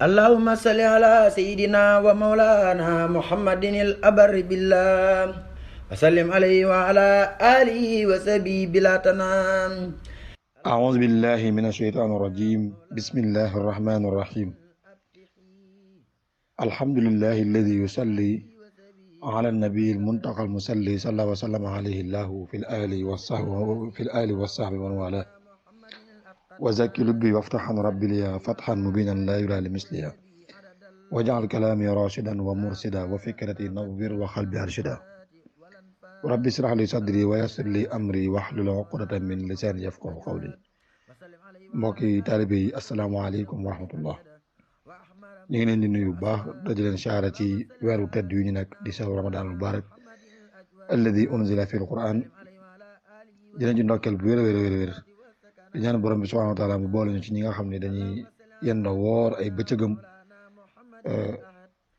اللهم صل على سيدنا ومولانا محمد الأبر بالله وسلم عليه وعلى آله وصحبه بلا تنام. أعوذ بالله من الشيطان الرجيم. بسم الله الرحمن الرحيم. الحمد لله الذي يصلي على النبي المنتقى المصلي صلى الله وسلم عليه الله في الآل والصحب ومن والاه وزكي لبي وافتح ربي لي فتحا مبينا لا يرى لمثلها واجعل كلامي راشدا ومرشدا وفكرتي نور وقلبي أرشدا ربي اشرح لي صدري ويسر لي أمري واحلل عقدة من لساني يفقهوا قولي. mbokki taalibe yi asalaamaaleykum wa rahmatullah. ñu ngi leen di nuyu bu baax daji leen siyaara ci weeru tedd yu ñu nekk di shahru ramadan mubarak alladi unzila fi alquran. di leen ci ndokkeel bu wér di ñaan borom bi subhanahu wa taala mu boole ñu ci ñi nga xam ne dañuy yendoo woor ay bëccëgam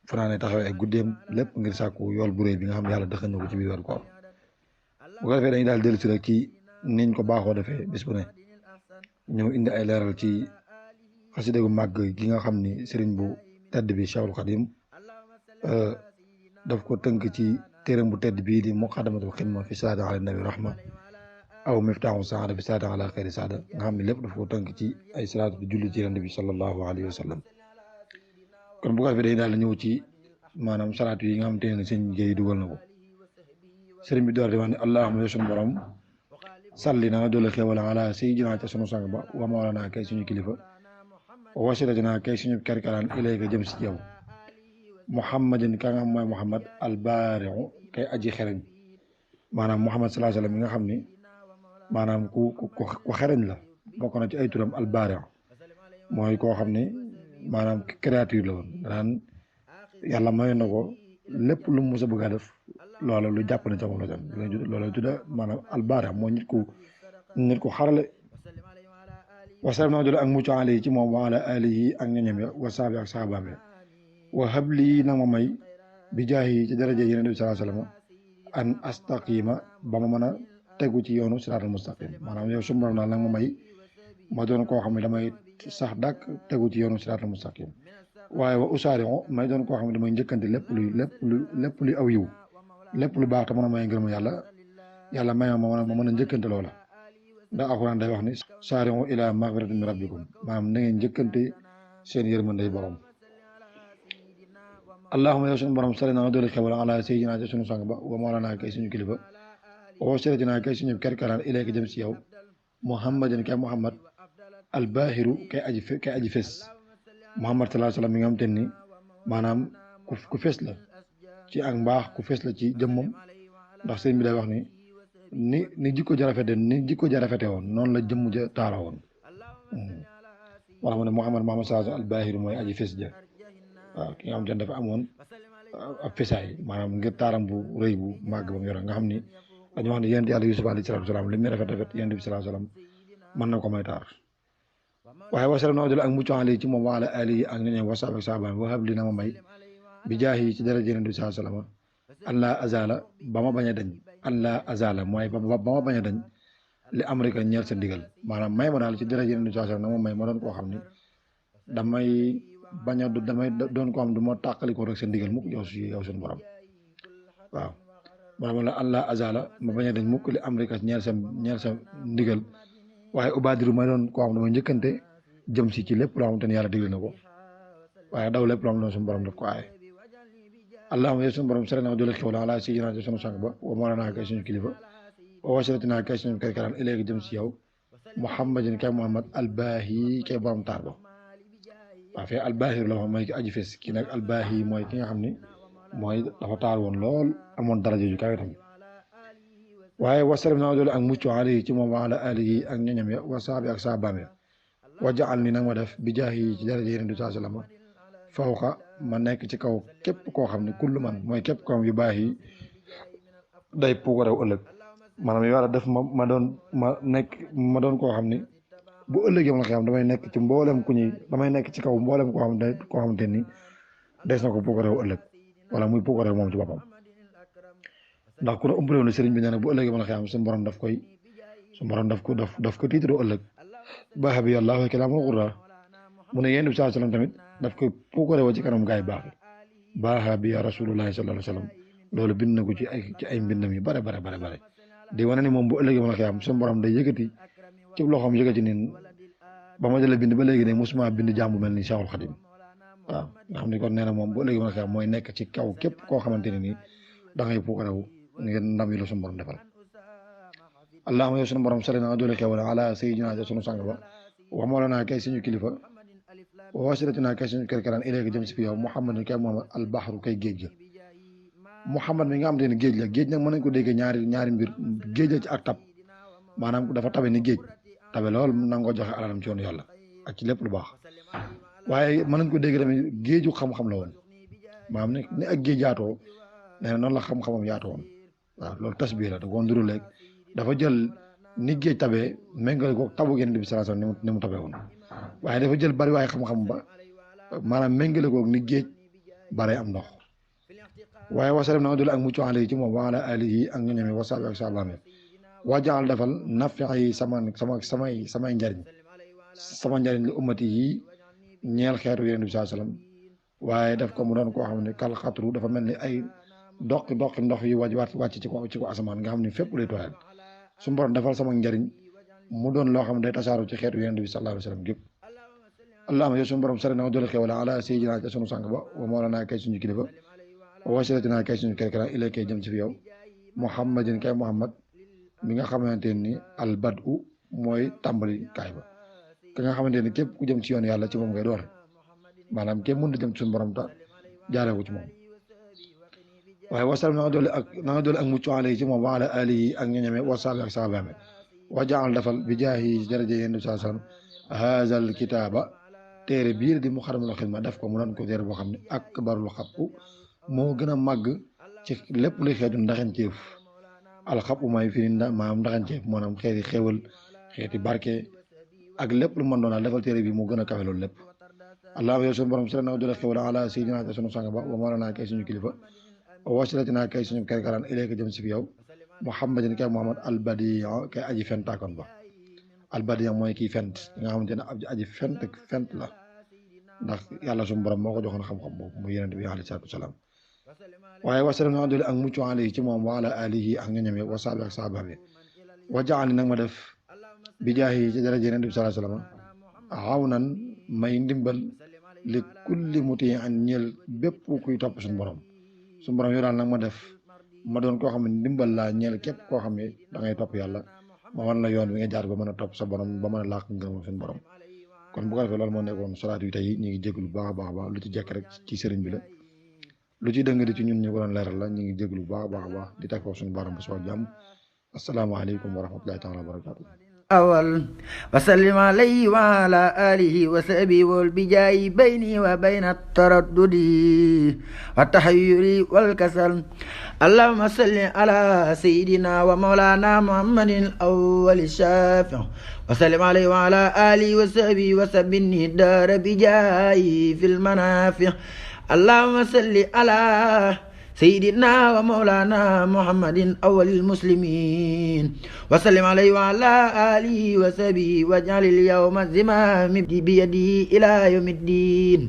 fanaane taxawee ay guddeem lépp ngir sàkku yool bu réy bi nga xam ne yàlla dëxën na ko ci biir weeru koor. bu ko defee dañuy daal dellu si rek ci niñ ko baaxoo defee bis bu ne ñëw indi ay leeral ci xasida gu màgg gi nga xam ni sëriñ bu tedd bi Cheikhul Khadim daf ko tënk ci téeram bu tedd bii di muqaddamatul xidma fi salaati ala nabi rahma aw miftaaxu saada fi salaati ala xayri saada nga xam ne lépp daf ko tënk ci ay salaatu di julli ci yonent bi sallallahu alayhi wa sallam. kon bu ko defee dañuy daal di ñëw ci maanaam salaatu yi nga xam te ne sëñ Géey dugal na ko. sëriñ bi door di wax ne allahumma yow sunu borom salli na nga doole xéwal ala sayyidina ca sunu sang ba wa mawlana kay suñu kilifa wa wasilatina kay suñu kerkaraan ilayka jëm si yow muhammadin ka nga xam mooy muhammad albaariu kay aji xereñ maanaam muhammad salaa sallam mi nga xam ni maanaam ku xereñ la bokk na ci ay turam albaariu mooy koo xam ni maanaam créature la woon danaan yàlla may na ko lépp lu mu mës a bëgg a def loola lu jàpp ne ca moom la tam loola tudda maanaam albaariu mooy nit ku xarale. wasalam na doole ak mucc ale yi ci moom wa ala alihi ak ñoñam ya wa saabi ak saabaam ya wa habli nag ma may bi jaahi ci daraje yeneen bi salaa sallam an astaqima ba ma mën a tegu ci yoonu siraatal mustaqim maanaam yow su ma daal nag ma may ma doon koo xam ne damay sax dàkk tegu ci yoonu siraatal mustaqim waaye wa usaari may doon koo xam ne damay njëkkante lépp luy aw yiw lépp lu baax te mën a may ngërëm yàlla may ma mën a njëkkante loola. ndax alxuraan day wax ni saari'u ila magfiratin min rabbikum maanaam na ngeen njëkkante seen yërmande borom. allahumma yow suñu borom salli na nga doole xewal ala sayyidina ci suñu sang ba wa mawlana kay suñu kilifa wa wasilatina kay suñu kerkaraan ilayka jëm si yow muhammadin kay muhammad albaahiru kay aji fes muhammad sallallahu alayhi wa sallam mi nga xam te ni maanaam ku fes la ci ak mbaax ku fes la ci jëmmam ndax sëñ bi day wax ni jikko ja rafete woon noonu la jëmm ja taara woon wala mu ne muhammad sallallahu albaahiru mooy aji fes ja waaw ki nga xam te ne dafa amoon ab fesaay maanaam ngir taaram bu rëy bu màgg ba mu yore nga xam ni dañu wax ne yonent yàlla Yusuf alayhi salaatu salaam li muy rafet yonent bi salaatu salaam mën na ko may taar. waaye wasalam na dol ak mucc ali ci moom wa ala alihi ak ñoñom wa sahbi ak sahbaam wa habli na ma may bi jaahi ci daraja yonent bi salaatu salaam allah azala ba ma bañ a dañ allah azala mooy ba ma bañ a dañ li amrika ñeel sa ndigal maanaam may ma daal ci daraja yonent bi salaatu salaam na ma may ma doon koo xam ni damay doon ko am du ma tàqalikoo rek sa ndigal mukk yow suñu borom waaw maanaam la allah azala ma bañ a dañ mukk li amrika ñeel sa ndigal waaye ubadiru may doon koo xam ne damay njëkkante jëm si ci lépp loo xamante ni yàlla digle na ko waaye daw lépp loo xam ne suñu borom daf ko aaye. allahumma yow suñu borom sare na doole xewla ala sayyidina ci sunu sang ba wa mawlana kay suñu kilifa wa wasilatina kay suñu kerkaraan ilayka jëm si yow muhammadin kay muhammad albaahi kay borom taar ba waaw fee albaahiru la wax mooy ki aji fes kii nag albaahi mooy ki nga xam ni mooy dafa taar woon lool amoon daraja ju kawe tamit. waaye wasalam na doole ak mucc alayhi ci moom wa ala alihi ak ñoñam ya wa saabi ak saabaam ya wa jaal ni nag ma def bi jaahi ci daraja yeneen du sallam fawqa ma nekk ci kaw képp koo xam ne kullu man mooy képp koo xam yu baax yi day puukarew ëllëg maanaam yàlla def ma doon koo xam ni bu ëllëgee ma la xam damay nekk ci damay nekk ci kaw mboolem koo xamante ni des na ko puukarew ëllëg wala muy puukarew moom ci boppam. ndax ku ne umpale woon sëriñ bi nee na bu ëllëgee ma la xam suñu borom daf ko tiitaroo ëllëg baax bi yàlla wa kalaamu qurra mu ne yéen bi sallallahu alayhi wa sallam tamit daf koy puukare woo ci kanam gaay baax baaxa bi ya rasulullahi sallallahu alayhi wa sallam loolu bind na ko ci ay mbindam yu bare di wane ni moom bu ëllëgee mën a xiyam suñu borom day yëkkati ci loxoom yëkkati niin ba ma jëlee bind ba léegi ne musuma bind jàmbu mel ni Cheikhul Khadim waaw nga xam ni kon nee na moom bu ëllëgee mën a xiyam mooy nekk ci kaw képp koo xamante ne nii da ngay puukarewu ngeen ndam yi la suñu borom defal allahumma yow suñu borom sali na nga doole xewal ala sayyidina sunu sang ba wa mawlana kay suñu kilifa wa wasilatina kay suñu kër ilayka jëm si fi yow Muhammad kay Muhammad al bahru kay géej ga Muhammad mi nga xamante ne géej la géej nag mën nañ ko déggee ñaari mbir géej la ci ak tab maanaam dafa tabe ni géej tabe lool nangoo joxe alalam ci yoonu yàlla ak ci lépp lu baax waaye mën nañ ko dégg tamit géeju xam-xam la woon maanaam ni ak géej yaatoo nee na noonu la xam-xamam yaatoo woon waaw loolu tas bii la da koo nduru léeg dafa jël ni géej tabee méngale ko tabu Yonent bi sallallahu alayhi wasallam ni mu tabee woon waaye dafa jël bari waaye xam-xam ba maanaam méngale ko ni géej bare am ndox waaye wasalam na nga dul ak mucc alayhi ci moom wa ala alihi ak nga ñeme wasaabi ak saabame wajaal defal nafi yi samay njariñ sama njariñ li ummati yi ñeel xeetu Yonent bi sallallahu alayhi wasallam waaye def ko mu doon koo xam ne kal xatru dafa mel ni ay doqi ndox yi wàcc ci ko asamaan nga xam ne fépp lay tooyal su borom defal sama njariñ mu doon loo xam ne day tasaaru ci xeetu Yonent bi sallallahu alayhi wasallam gépp allahumma yow suñu borom sari na nga doole xewal ala sayyidina ca sunu sang ba wa mawlana kay suñu kilifa wasilatina kay suñu kër ilay kay jëm ci fi yow Muhammadin kay Muhammad mi nga xamante ni al badu mooy tàmbali kaay ba ka nga xamante ni képp ku jëm ci yoon yàlla ci moom ngay doore maanaam képp mën na jëm ci suñu borom ta jaaree ko ci moom waaye wasalam na nga doole ak mucc alayhi ci moom wa ala alihi ak ñoñame wasaabi ak saabaame wajaal dafal bi jaahi daraja Yonent bi sallallahu alayhi wasallam haazal kitaaba téere biir di Muxaddamatul Xidma def ko mu doon ko téere boo xam ne akbarul xabu moo gën a màgg ci lépp luy xeetu ndaxanceef alxabu may fii maanaam ndaxanceef maanaam xeeti xéwal xeeti barke ak lépp lu mën doon daal defal téere bi moo gën a kawe loolu lépp allahumma yow suñu borom sala na doole xewal ala sayyidina sunu sang ba wa mawlana kay suñu kilifa wa wasilatina kay suñu kër ilayka jëm si fi yow Muhammadin kay Muhammad albadiya kay aji fentaakoon ba albadiya mooy kii fent nga xamante ne aji fent la ndax yàlla suñu borom moo ko joxoon xam-xam boobu muy Yonent bi alayhi salaatu wasalaam waaye wasalam na doole ak mucc alayhi ci moom wa ala alihi ak ñoñame wasaabi ak saabaami wajaani nag ma def bi jaahi ci daraja Yonent bi sallallahu alayhi wasallam xaw nan may ndimbal li kulli muti an ñeel bépp kuy topp suñu borom yow daal nag ma def ma doon koo xam ne ndimbal laa ñeel képp koo xam ne da ngay topp yàlla ma wan la yoon bi nga jaar ba mën a topp sa borom ba mën a làq ngërëm suñu borom kon bu ko defee loolu moo nekkoon salaatu yi tey ñu ngi jégalu bu baax a baax lu ci jekk rek ci sëriñ bi la lu ci dëng di ci ñun ñu ko doon leeral la ñu ngi jégalu bu baax a baax di teg foofu suñu borom ba suba jàmm asalaamaaleykum wa rahmatullahi taala wa barakatuh أول وسلم عليه وعلى آله وصحبه والبجاي بيني وبين التردد والتحير والكسل اللهم صل على سيدنا ومولانا محمد الأول الشافع وسلم عليه وعلى آله وصحبه وسبني الدار بجاي في المنافع اللهم صل على سيدنا ومولانا محمد أول المسلمين وسلم عليه وعلى آله وصحبه واجعل اليوم الزمام بيده إلى يوم الدين